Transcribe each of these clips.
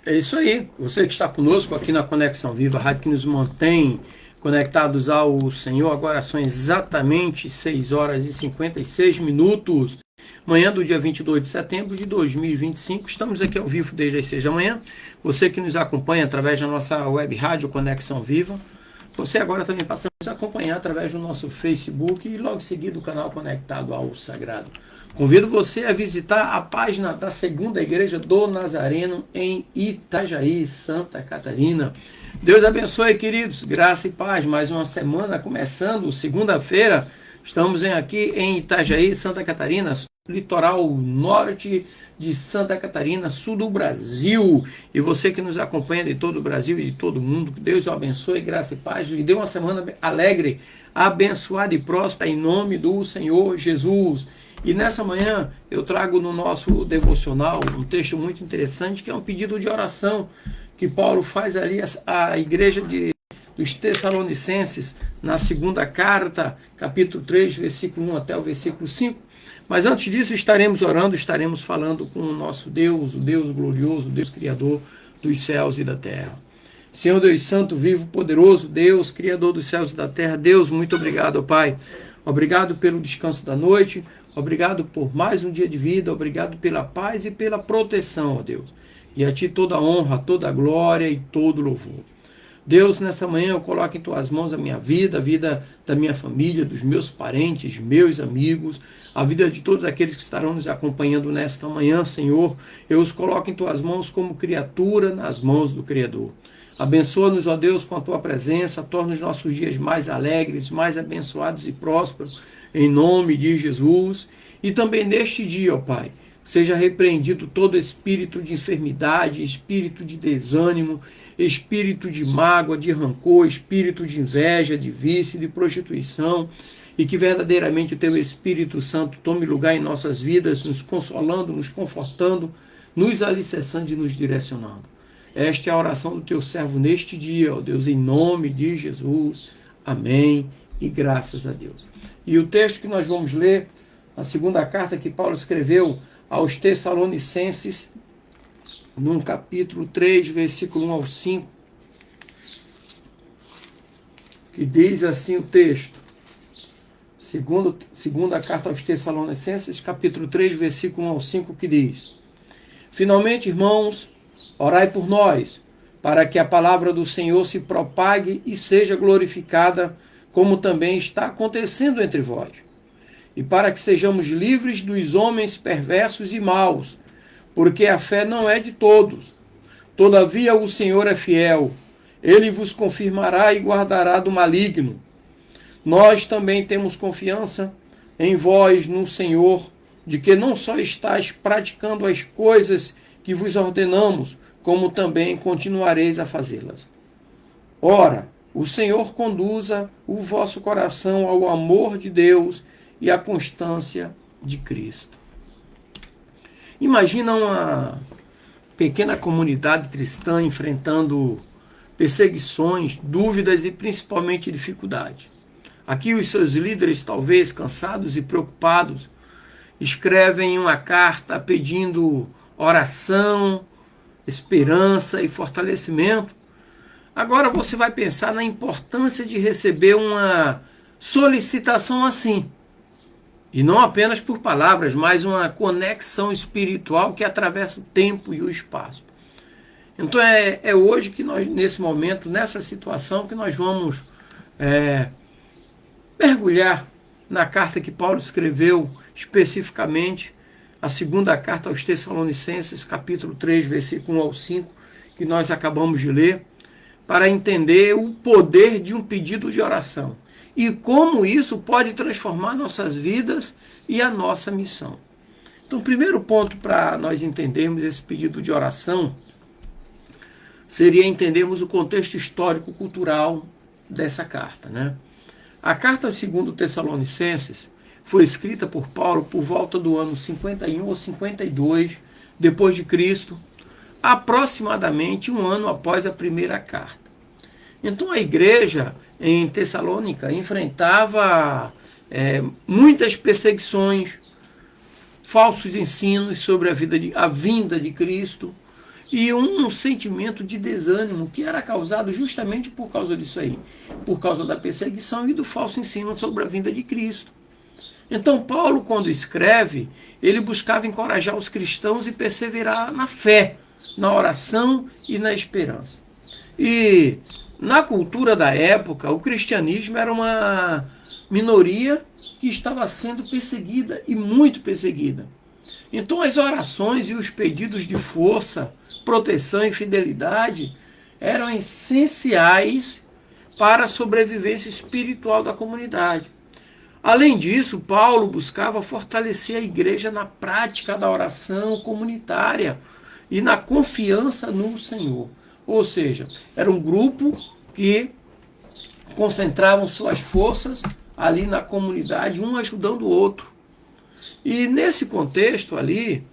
É isso aí. Você que está conosco aqui na Conexão Viva, a rádio que nos mantém conectados ao Senhor. Agora são exatamente 6 horas e 56 minutos. Manhã do dia 22 de setembro de 2025. Estamos aqui ao vivo desde as 6 da manhã. Você que nos acompanha através da nossa web rádio Conexão Viva. Você agora também passa a nos acompanhar através do nosso Facebook e logo em seguida o canal Conectado ao Sagrado. Convido você a visitar a página da Segunda Igreja do Nazareno em Itajaí, Santa Catarina. Deus abençoe, queridos. Graça e paz. Mais uma semana começando, segunda-feira. Estamos aqui em Itajaí, Santa Catarina, litoral norte de Santa Catarina, sul do Brasil. E você que nos acompanha de todo o Brasil e de todo o mundo, que Deus o abençoe, graça e paz. Lhe dê uma semana alegre, abençoada e próspera em nome do Senhor Jesus. E nessa manhã eu trago no nosso devocional um texto muito interessante, que é um pedido de oração que Paulo faz ali à igreja dos Tessalonicenses, na segunda carta, capítulo 3, versículo 1 até o versículo 5. Mas antes disso estaremos orando, estaremos falando com o nosso Deus, o Deus glorioso, o Deus Criador dos céus e da terra. Senhor Deus Santo, vivo, poderoso, Deus, Criador dos céus e da terra, Deus, muito obrigado, Pai. Obrigado pelo descanso da noite, obrigado por mais um dia de vida, obrigado pela paz e pela proteção, ó Deus. E a Ti toda a honra, toda a glória e todo o louvor. Deus, nesta manhã eu coloco em Tuas mãos a minha vida, a vida da minha família, dos meus parentes, meus amigos, a vida de todos aqueles que estarão nos acompanhando nesta manhã, Senhor. Eu os coloco em Tuas mãos como criatura nas mãos do Criador. Abençoa-nos, ó Deus, com a Tua presença, torna os nossos dias mais alegres, mais abençoados e prósperos, em nome de Jesus. E também neste dia, ó Pai, seja repreendido todo espírito de enfermidade, espírito de desânimo, espírito de mágoa, de rancor, espírito de inveja, de vício, de prostituição, e que verdadeiramente o Teu Espírito Santo tome lugar em nossas vidas, nos consolando, nos confortando, nos alicerçando e nos direcionando. Esta é a oração do Teu servo neste dia, ó Deus, em nome de Jesus. Amém e graças a Deus. E o texto que nós vamos ler, a segunda carta que Paulo escreveu aos Tessalonicenses, no capítulo 3, versículo 1 ao 5, que diz assim o texto. Segunda carta aos Tessalonicenses, capítulo 3, versículo 1 ao 5, que diz: Finalmente, irmãos, orai por nós, para que a palavra do Senhor se propague e seja glorificada, como também está acontecendo entre vós, e para que sejamos livres dos homens perversos e maus, porque a fé não é de todos. Todavia o Senhor é fiel, Ele vos confirmará e guardará do maligno. Nós também temos confiança em vós, no Senhor, de que não só estáis praticando as coisas que vos ordenamos, como também continuareis a fazê-las. Ora, o Senhor conduza o vosso coração ao amor de Deus e à constância de Cristo. Imagina uma pequena comunidade cristã enfrentando perseguições, dúvidas e principalmente dificuldades. Aqui os seus líderes, talvez cansados e preocupados, escrevem uma carta pedindo oração, esperança e fortalecimento. Agora você vai pensar na importância de receber uma solicitação assim. E não apenas por palavras, mas uma conexão espiritual que atravessa o tempo e o espaço. Então é hoje que nós, nesse momento, nessa situação, que nós vamos mergulhar na carta que Paulo escreveu especificamente, a segunda carta aos Tessalonicenses, capítulo 3, versículo 1 ao 5, que nós acabamos de ler, para entender o poder de um pedido de oração e como isso pode transformar nossas vidas e a nossa missão. Então, o primeiro ponto para nós entendermos esse pedido de oração seria entendermos o contexto histórico-cultural dessa carta, né? A carta ao segundo Tessalonicenses foi escrita por Paulo por volta do ano 51 ou 52 depois de Cristo, aproximadamente um ano após a primeira carta. Então a igreja em Tessalônica enfrentava muitas perseguições, falsos ensinos sobre a vinda de Cristo, e um sentimento de desânimo que era causado justamente por causa disso aí, por causa da perseguição e do falso ensino sobre a vinda de Cristo. Então Paulo, quando escreve, ele buscava encorajar os cristãos e perseverar na fé, na oração e na esperança. E na cultura da época, o cristianismo era uma minoria que estava sendo perseguida e muito perseguida. Então as orações e os pedidos de força, proteção e fidelidade eram essenciais para a sobrevivência espiritual da comunidade. Além disso, Paulo buscava fortalecer a igreja na prática da oração comunitária e na confiança no Senhor. Ou seja, era um grupo que concentravam suas forças ali na comunidade, um ajudando o outro. E nesse contexto ali,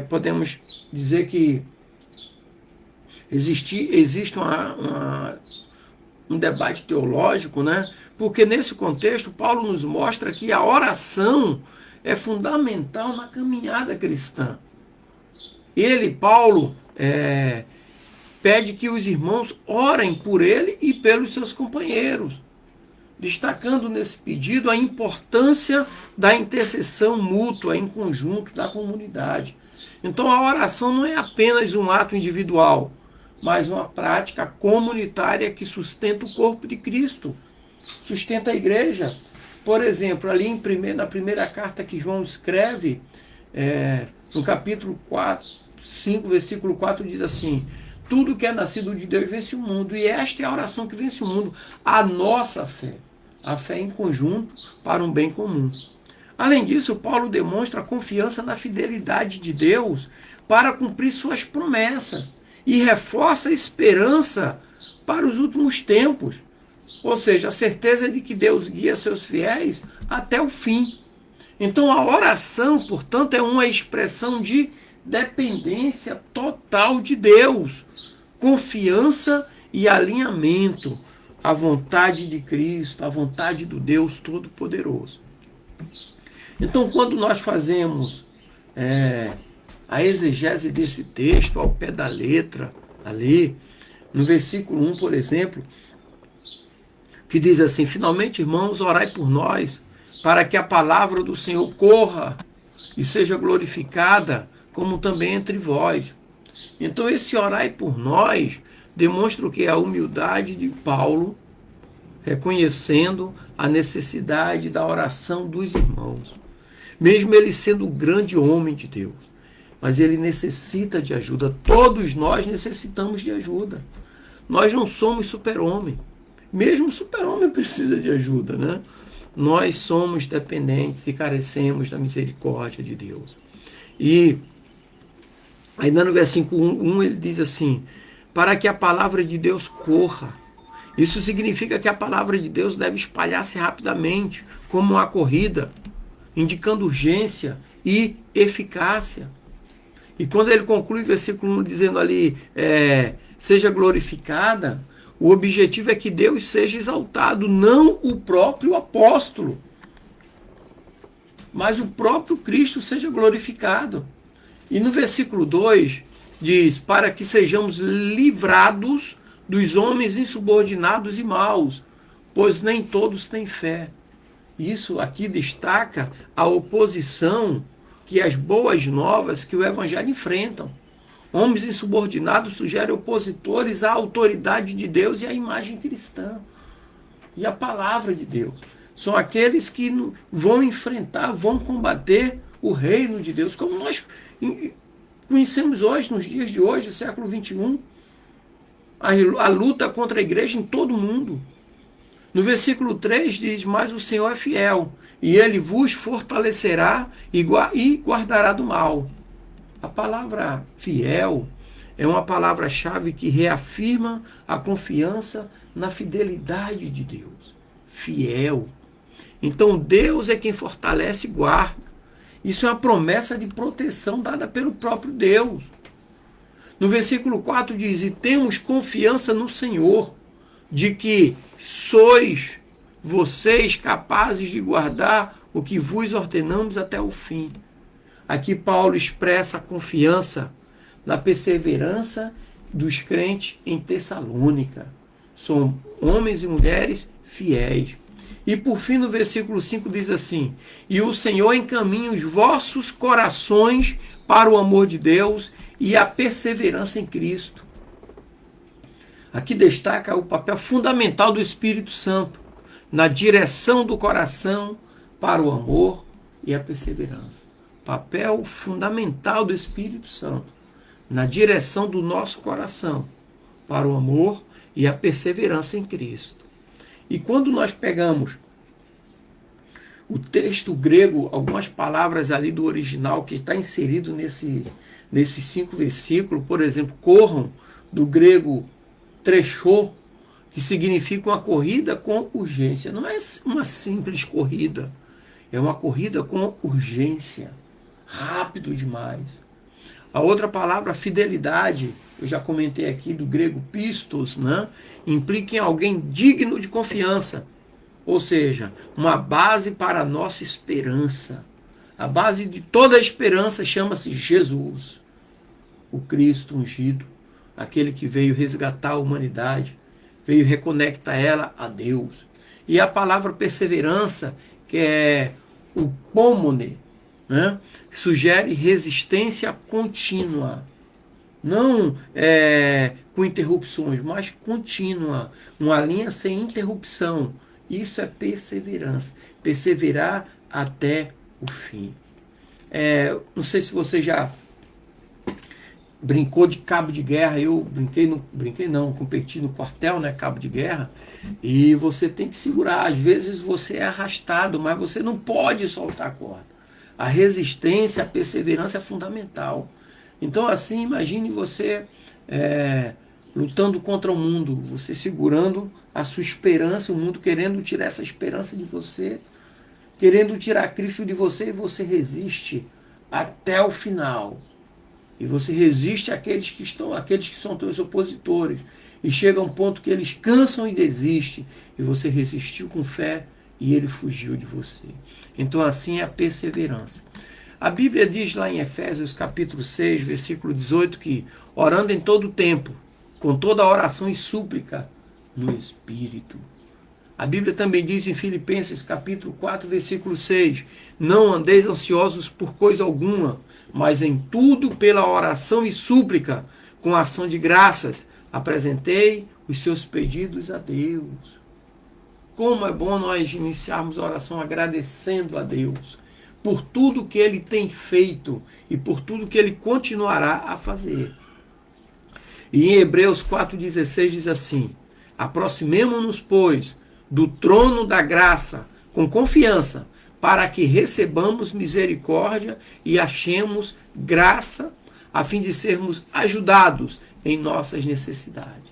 podemos dizer que existe um debate teológico, né? Porque nesse contexto Paulo nos mostra que a oração é fundamental na caminhada cristã. Paulo, pede que os irmãos orem por ele e pelos seus companheiros, destacando nesse pedido a importância da intercessão mútua em conjunto da comunidade. Então a oração não é apenas um ato individual, mas uma prática comunitária que sustenta o corpo de Cristo, sustenta a igreja. Por exemplo, ali na primeira carta que João escreve, no capítulo 5, versículo 4, diz assim: tudo que é nascido de Deus vence o mundo, e esta é a oração que vence o mundo, a nossa fé, a fé em conjunto para um bem comum. Além disso, Paulo demonstra a confiança na fidelidade de Deus para cumprir suas promessas e reforça a esperança para os últimos tempos. Ou seja, a certeza de que Deus guia seus fiéis até o fim. Então a oração, portanto, é uma expressão de dependência total de Deus, confiança e alinhamento à vontade de Cristo, à vontade do Deus Todo-Poderoso. Então, quando nós fazemos a exegese desse texto ao pé da letra, ali, no versículo 1, por exemplo, que diz assim: finalmente, irmãos, orai por nós, para que a palavra do Senhor corra e seja glorificada, como também entre vós. Então esse orai por nós demonstra o que é a humildade de Paulo, reconhecendo a necessidade da oração dos irmãos. Mesmo ele sendo um grande homem de Deus, mas ele necessita de ajuda. Todos nós necessitamos de ajuda. Nós não somos super-homem. Mesmo o super-homem precisa de ajuda, né? Nós somos dependentes e carecemos da misericórdia de Deus. E ainda no versículo 1 ele diz assim: para que a palavra de Deus corra. Isso significa que a palavra de Deus deve espalhar-se rapidamente, como uma corrida, indicando urgência e eficácia. E quando ele conclui o versículo 1 dizendo ali, seja glorificada, o objetivo é que Deus seja exaltado, não o próprio apóstolo, mas o próprio Cristo seja glorificado. E no versículo 2 diz: para que sejamos livrados dos homens insubordinados e maus, pois nem todos têm fé. Isso aqui destaca a oposição que as boas novas que o evangelho enfrentam. Homens insubordinados sugerem opositores à autoridade de Deus e à imagem cristã e à palavra de Deus. São aqueles que vão enfrentar, vão combater o reino de Deus, como nós conhecemos hoje, nos dias de hoje, século 21, a luta contra a igreja em todo o mundo. No versículo 3 diz: mas o Senhor é fiel, e ele vos fortalecerá e guardará do mal. A palavra fiel é uma palavra-chave que reafirma a confiança na fidelidade de Deus. Fiel. Então Deus é quem fortalece e guarda. Isso é uma promessa de proteção dada pelo próprio Deus. No versículo 4 diz: e temos confiança no Senhor, de que sois vocês capazes de guardar o que vos ordenamos até o fim. Aqui Paulo expressa a confiança na perseverança dos crentes em Tessalônica. São homens e mulheres fiéis. E por fim, no versículo 5 diz assim: e o Senhor encaminha os vossos corações para o amor de Deus e a perseverança em Cristo. Aqui destaca o papel fundamental do Espírito Santo na direção do coração para o amor e a perseverança. Papel fundamental do Espírito Santo na direção do nosso coração para o amor e a perseverança em Cristo. E quando nós pegamos o texto grego, algumas palavras ali do original que está inserido nesses 5 versículos, por exemplo, corram, do grego trechô, que significa uma corrida com urgência. Não é uma simples corrida, é uma corrida com urgência, rápido demais. A outra palavra, fidelidade, eu já comentei aqui, do grego pistos, né? Implica em alguém digno de confiança, ou seja, uma base para a nossa esperança. A base de toda a esperança chama-se Jesus, o Cristo ungido, aquele que veio resgatar a humanidade, veio reconectar ela a Deus. E a palavra perseverança, que é o pomone, né? Sugere resistência contínua. Não com interrupções, mas contínua. Uma linha sem interrupção. Isso é perseverança. Perseverar até o fim. Não sei se você já brincou de cabo de guerra. Eu competi no quartel, né, cabo de guerra. E você tem que segurar. Às vezes você é arrastado, mas você não pode soltar a corda. A resistência, a perseverança é fundamental. Então, assim, imagine você lutando contra o mundo, você segurando a sua esperança, o mundo querendo tirar essa esperança de você, querendo tirar Cristo de você, e você resiste até o final. E você resiste àqueles que são teus opositores. E chega um ponto que eles cansam e desistem. E você resistiu com fé e ele fugiu de você. Então assim é a perseverança. A Bíblia diz lá em Efésios capítulo 6, versículo 18, que orando em todo o tempo, com toda oração e súplica no Espírito. A Bíblia também diz em Filipenses capítulo 4, versículo 6, não andeis ansiosos por coisa alguma, mas em tudo pela oração e súplica, com ação de graças, apresentei os seus pedidos a Deus. Como é bom nós iniciarmos a oração agradecendo a Deus por tudo que Ele tem feito e por tudo que Ele continuará a fazer. E em Hebreus 4,16 diz assim, aproximemo-nos, pois, do trono da graça com confiança, para que recebamos misericórdia e achemos graça, a fim de sermos ajudados em nossas necessidades.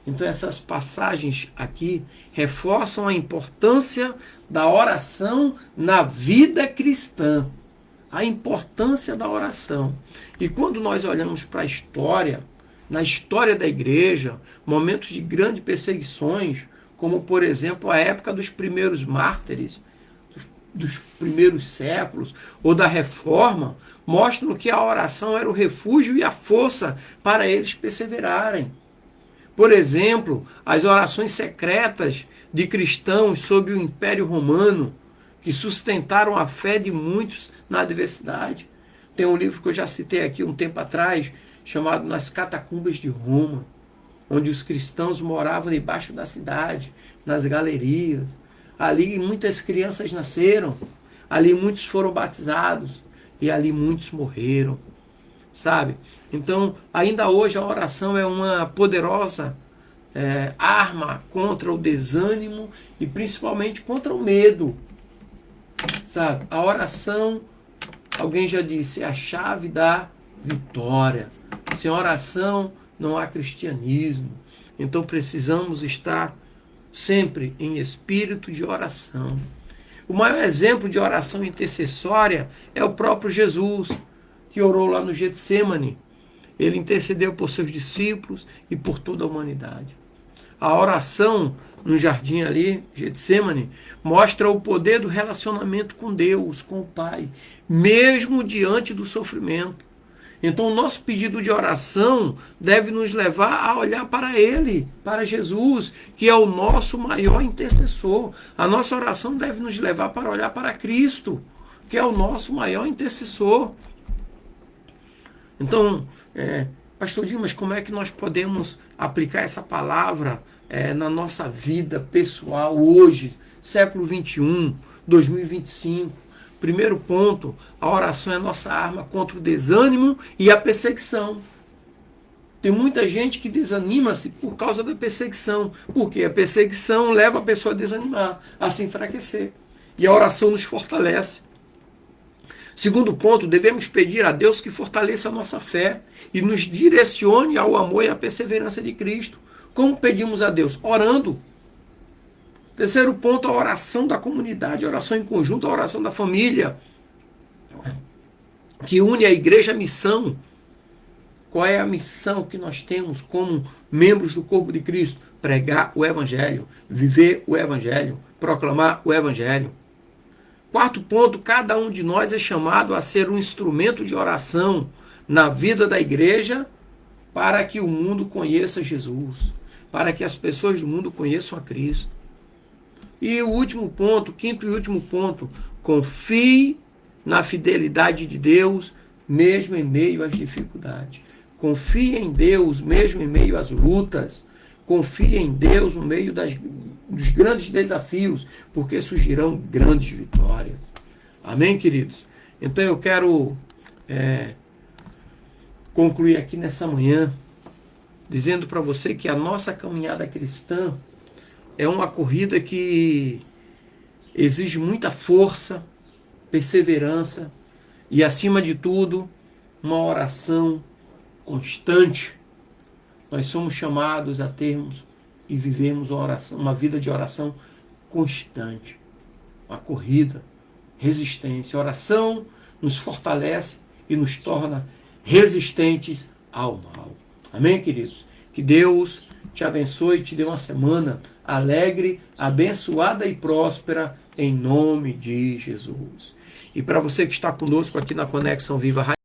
Então essas passagens aqui reforçam a importância da oração na vida cristã. A importância da oração. E quando nós olhamos para a história, na história da igreja, momentos de grandes perseguições, como por exemplo a época dos primeiros mártires, dos primeiros séculos, ou da reforma, mostram que a oração era o refúgio e a força para eles perseverarem. Por exemplo, as orações secretas de cristãos sob o Império Romano, que sustentaram a fé de muitos na adversidade. Tem um livro que eu já citei aqui um tempo atrás, chamado Nas Catacumbas de Roma, onde os cristãos moravam debaixo da cidade, nas galerias. Ali muitas crianças nasceram, ali muitos foram batizados e ali muitos morreram, sabe? Então, ainda hoje a oração é uma poderosa arma contra o desânimo e principalmente contra o medo, sabe? A oração, alguém já disse, é a chave da vitória. Sem oração não há cristianismo. Então precisamos estar sempre em espírito de oração. O maior exemplo de oração intercessória é o próprio Jesus, que orou lá no Getsêmani. Ele intercedeu por seus discípulos e por toda a humanidade. A oração no jardim ali, Getsêmani, mostra o poder do relacionamento com Deus, com o Pai, mesmo diante do sofrimento. Então, o nosso pedido de oração deve nos levar a olhar para Ele, para Jesus, que é o nosso maior intercessor. A nossa oração deve nos levar para olhar para Cristo, que é o nosso maior intercessor. Então, Pastor Dimas, como é que nós podemos aplicar essa palavra na nossa vida pessoal hoje, século 21, 2025? Primeiro ponto, a oração é a nossa arma contra o desânimo e a perseguição. Tem muita gente que desanima-se por causa da perseguição, porque a perseguição leva a pessoa a desanimar, a se enfraquecer. E a oração nos fortalece. Segundo ponto, devemos pedir a Deus que fortaleça a nossa fé e nos direcione ao amor e à perseverança de Cristo. Como pedimos a Deus? Orando. Terceiro ponto, a oração da comunidade, a oração em conjunto, a oração da família, que une a igreja à missão. Qual é a missão que nós temos como membros do corpo de Cristo? Pregar o Evangelho, viver o Evangelho, proclamar o Evangelho. Quarto ponto, cada um de nós é chamado a ser um instrumento de oração na vida da igreja para que o mundo conheça Jesus, para que as pessoas do mundo conheçam a Cristo. E o último ponto, quinto e último ponto, confie na fidelidade de Deus, mesmo em meio às dificuldades. Confie em Deus, mesmo em meio às lutas. Confie em Deus no meio dos grandes desafios, porque surgirão grandes vitórias. Amém, queridos? Então eu quero concluir aqui nessa manhã, dizendo para você que a nossa caminhada cristã é uma corrida que exige muita força, perseverança e, acima de tudo, uma oração constante. Nós somos chamados a termos e vivermos uma vida de oração constante. Uma corrida, resistência. A oração nos fortalece e nos torna resistentes ao mal. Amém, queridos? Que Deus te abençoe e te dê uma semana alegre, abençoada e próspera, em nome de Jesus. E para você que está conosco aqui na Conexão Viva